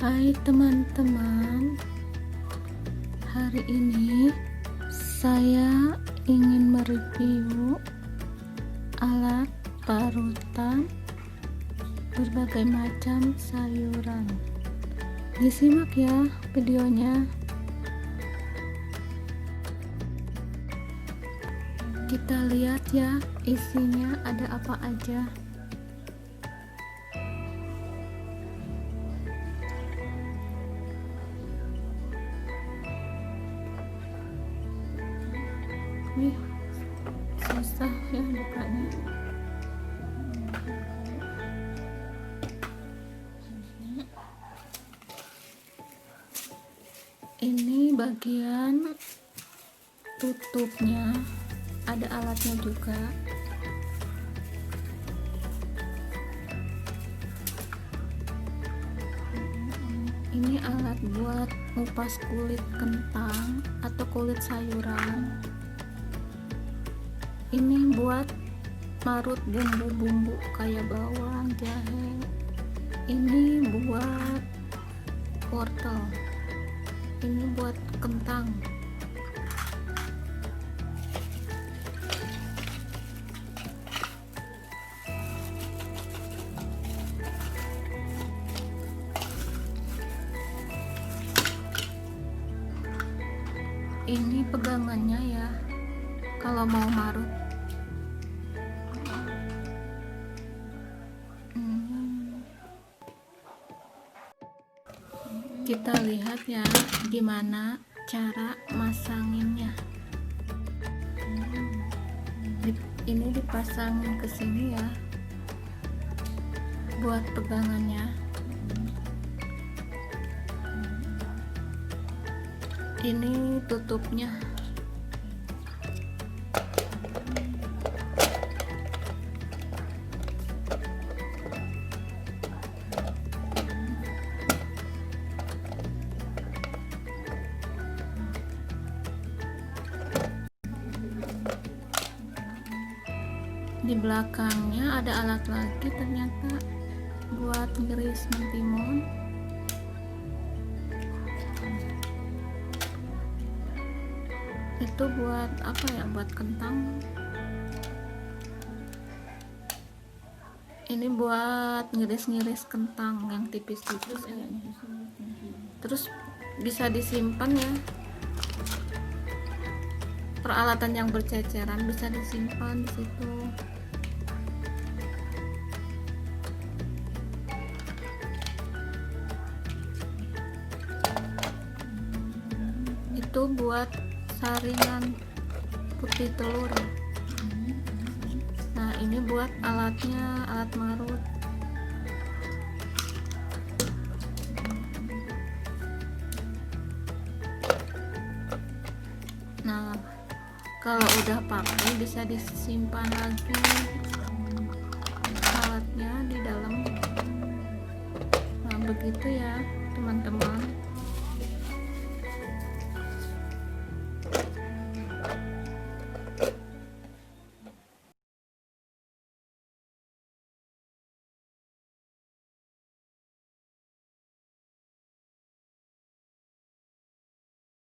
Hai teman-teman, hari ini saya ingin mereview alat parutan berbagai macam sayuran. Disimak ya videonya. Kita lihat ya isinya ada apa aja. Wih, susah ya bukanya. Ini bagian tutupnya, ada alatnya juga. Ini alat buat ngupas kulit kentang atau kulit sayuran. Ini buat marut bumbu-bumbu kayak bawang, jahe. Ini buat wortel. Ini buat kentang. Ini pegangannya ya kalau mau marut. Kita lihat ya gimana cara masanginnya. Ini dipasangin ke sini ya buat pegangannya. Ini tutupnya. Di belakangnya ada alat lagi ternyata buat ngiris mentimun. Itu buat apa ya, buat kentang. Ini buat ngiris-ngiris kentang yang tipis-tipis kayaknya. Terus bisa disimpan ya, peralatan yang berceceran bisa disimpan di situ. Itu buat saringan putih telur. Nah, ini buat alatnya, alat marut. Nah, kalau udah pakai bisa disimpan lagi alatnya di dalam. Nah, begitu ya teman-teman.